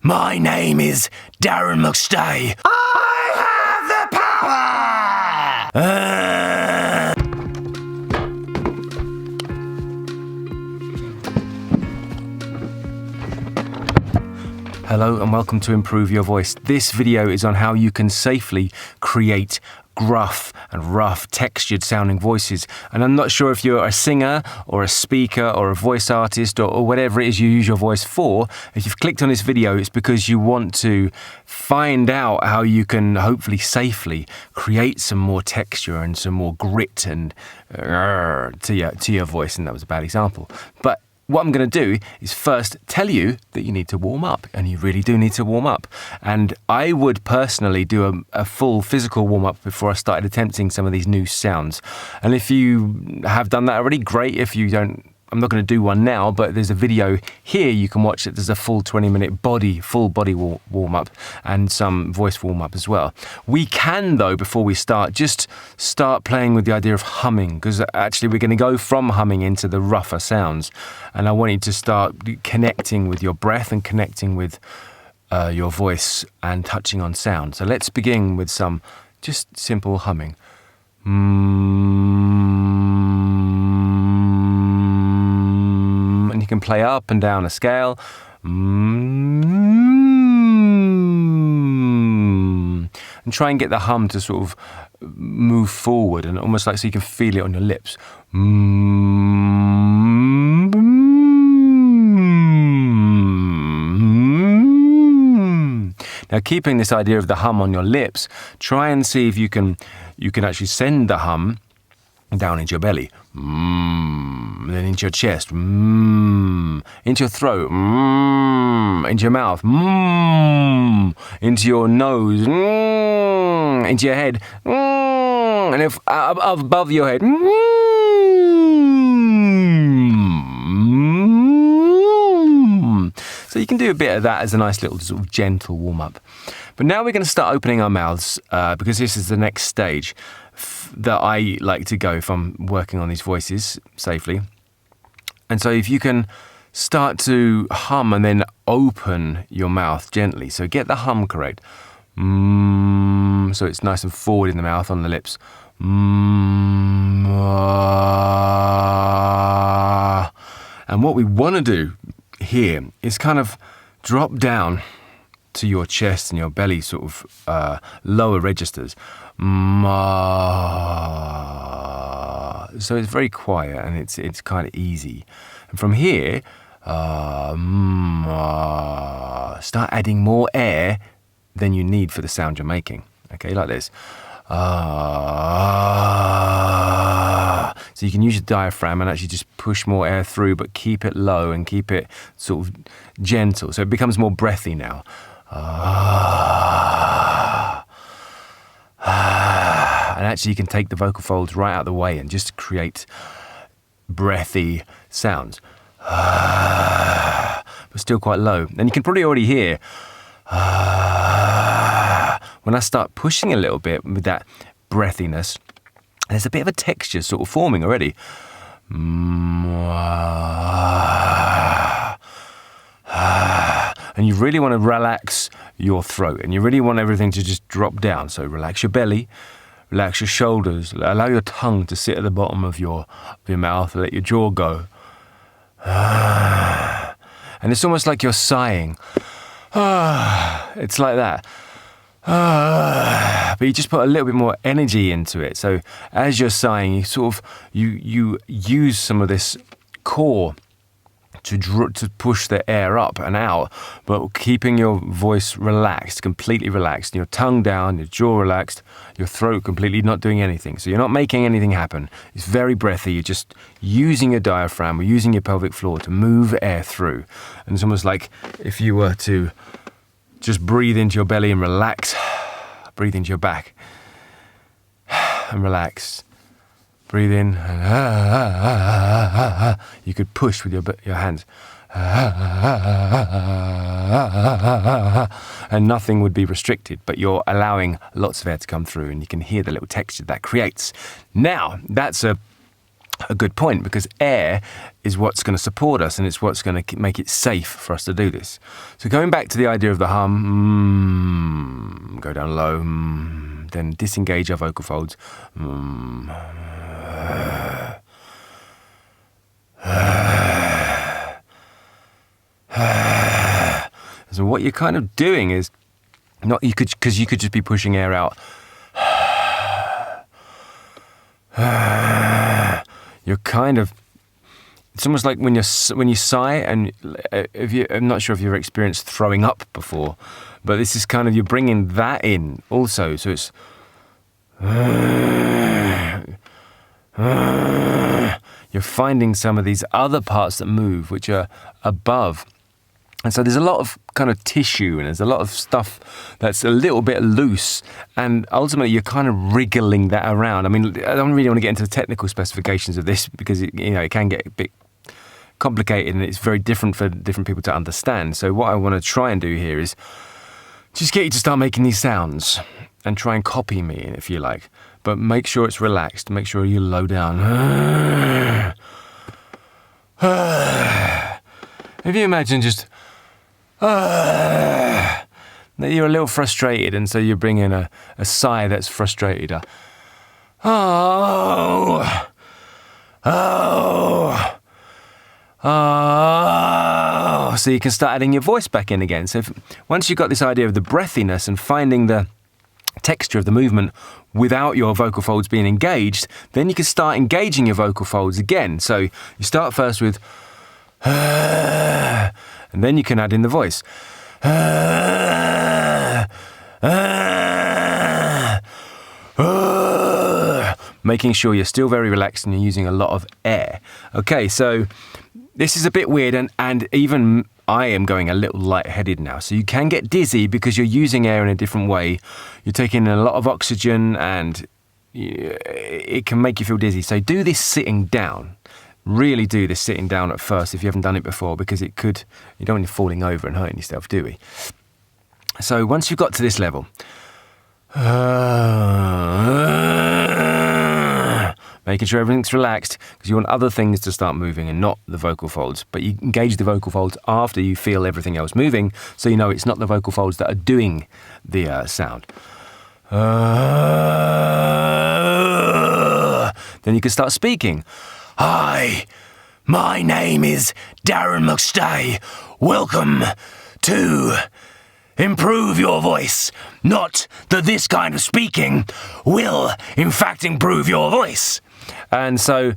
My name is Darren McStay. I have the power! Hello and welcome to Improve Your Voice. This video is on how you can safely create gruff and rough textured sounding voices. And I'm not sure if you're a singer or a speaker or a voice artist or whatever it is you use your voice for. If you've clicked on this video, it's because you want to find out how you can hopefully safely create some more texture and some more grit and to your voice. And that was a bad example. But what I'm going to do is first tell you that you need to warm up, and you really do need to warm up. And I would personally do a full physical warm up before I started attempting some of these new sounds. And if you have done that already, great. If you don't, I'm not going to do one now, but there's a video here you can watch it. There's a full 20-minute full body warm up and some voice warm up as well. We can, though, before we start, just start playing with the idea of humming, because actually we're going to go from humming into the rougher sounds. And I want you to start connecting with your breath and connecting with your voice and touching on sound. So let's begin with some just simple humming. And you can play up and down a scale. And try and get the hum to sort of move forward and almost like so you can feel it on your lips. Now, keeping this idea of the hum on your lips, try and see if you can actually send the hum down into your belly, then into your chest, into your throat, into your mouth, into your nose, into your head, and if above your head. So you can do a bit of that as a nice little sort of gentle warm-up. But now we're going to start opening our mouths because this is the next stage that I like to go if I'm working on these voices safely. And so if you can start to hum and then open your mouth gently. So get the hum correct. So it's nice and forward in the mouth, on the lips. And what we want to do here is kind of drop down to your chest and your belly, sort of lower registers. So it's very quiet and it's kind of easy. And from here, start adding more air than you need for the sound you're making. Okay, like this. So you can use your diaphragm and actually just push more air through, but keep it low and keep it sort of gentle. So it becomes more breathy now. And actually you can take the vocal folds right out of the way and just create breathy sounds. But still quite low. And you can probably already hear when I start pushing a little bit with that breathiness, there's a bit of a texture sort of forming already. And you really want to relax your throat, and you really want everything to just drop down. So relax your belly, relax your shoulders, allow your tongue to sit at the bottom of your mouth, let your jaw go. And it's almost like you're sighing. It's like that. But you just put a little bit more energy into it. So as you're sighing, you sort of you use some of this core to push the air up and out, but keeping your voice relaxed, completely relaxed, your tongue down, your jaw relaxed, your throat completely not doing anything. So you're not making anything happen. It's very breathy. You're just using your diaphragm or using your pelvic floor to move air through. And it's almost like if you were to just breathe into your belly and relax, breathe into your back and relax. Breathe in, and you could push with your hands, and nothing would be restricted, but you're allowing lots of air to come through, and you can hear the little texture that creates. Now, that's a a good point, because air is what's going to support us and it's what's going to make it safe for us to do this. So going back to the idea of the hum, go down low, then disengage our vocal folds. So what you're kind of doing is you could just be pushing air out. You're kind of, it's almost like when you sigh, and I'm not sure if you've experienced throwing up before, but this is kind of, you're bringing that in also. So it's you're finding some of these other parts that move, which are above. And so there's a lot of kind of tissue, and there's a lot of stuff that's a little bit loose, and ultimately you're kind of wriggling that around. I mean, I don't really want to get into the technical specifications of this, because it can get a bit complicated, and it's very different for different people to understand. So what I want to try and do here is just get you to start making these sounds and try and copy me, if you like, but make sure it's relaxed. Make sure you low down. If you imagine just that you're a little frustrated, and so you bring in a sigh that's frustrated. Oh. So you can start adding your voice back in again. So once you've got this idea of the breathiness and finding the texture of the movement without your vocal folds being engaged, then you can start engaging your vocal folds again. So you start first with and then you can add in the voice. Making sure you're still very relaxed and you're using a lot of air. Okay, so this is a bit weird, and even I am going a little lightheaded now. So you can get dizzy because you're using air in a different way. You're taking in a lot of oxygen, and it can make you feel dizzy. So do this sitting down. Really do this sitting down at first if you haven't done it before, because you don't want you falling over and hurting yourself, do we? So once you've got to this level, making sure everything's relaxed, because you want other things to start moving and not the vocal folds. But you engage the vocal folds after you feel everything else moving, so you know it's not the vocal folds that are doing the sound. Then you can start speaking. Hi, my name is Darren McStay. Welcome to Improve Your Voice. Not that this kind of speaking will, in fact, improve your voice. And so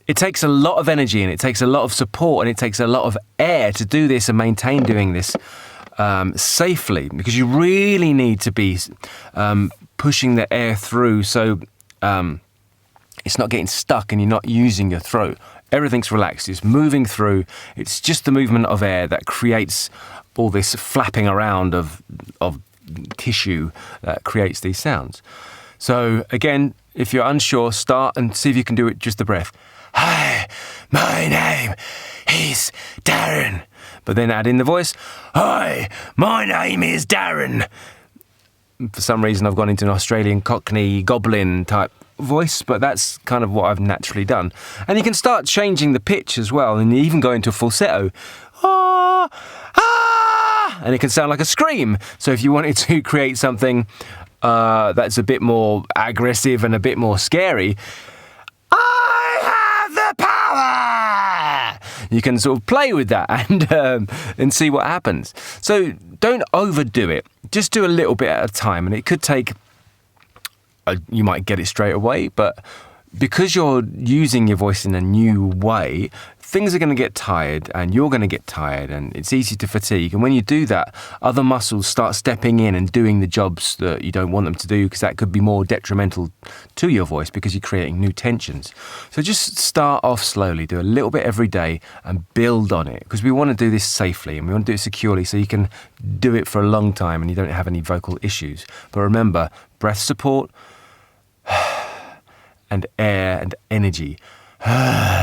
it takes a lot of energy, and it takes a lot of support, and it takes a lot of air to do this and maintain doing this safely, because you really need to be pushing the air through, so it's not getting stuck and you're not using your throat. Everything's relaxed. It's moving through. It's just the movement of air that creates all this flapping around of tissue that creates these sounds. So again, if you're unsure, start and see if you can do it just the breath. Hi, my name is Darren. But then add in the voice. Hi, my name is Darren. For some reason, I've gone into an Australian Cockney goblin type voice, but that's kind of what I've naturally done. And you can start changing the pitch as well, and you even go into a falsetto. And it can sound like a scream. So if you wanted to create something that's a bit more aggressive and a bit more scary, I have the power! You can sort of play with that and see what happens. So don't overdo it. Just do a little bit at a time, and it could take, you might get it straight away, but because you're using your voice in a new way, things are going to get tired, and you're going to get tired, and it's easy to fatigue. And when you do that, other muscles start stepping in and doing the jobs that you don't want them to do, because that could be more detrimental to your voice because you're creating new tensions. So just start off slowly, do a little bit every day and build on it, because we want to do this safely and we want to do it securely so you can do it for a long time and you don't have any vocal issues. But remember, breath support and air and energy.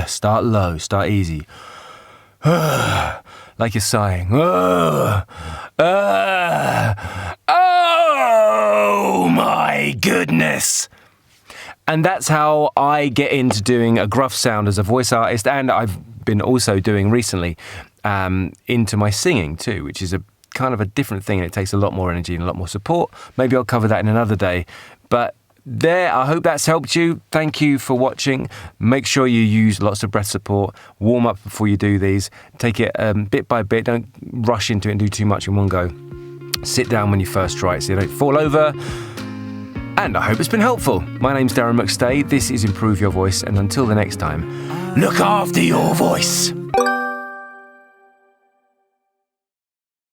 Start low, start easy. Like you're sighing. Oh my goodness. And that's how I get into doing a gruff sound as a voice artist, and I've been also doing recently into my singing too, which is a kind of a different thing, and it takes a lot more energy and a lot more support. Maybe I'll cover that in another day. But there, I hope that's helped you. Thank you for watching. Make sure you use lots of breath support. Warm up before you do these. Take it bit by bit. Don't rush into it and do too much in one go. Sit down when you first try it so you don't fall over. And I hope it's been helpful. My name's Darren McStay. This is Improve Your Voice. And until the next time, look after your voice.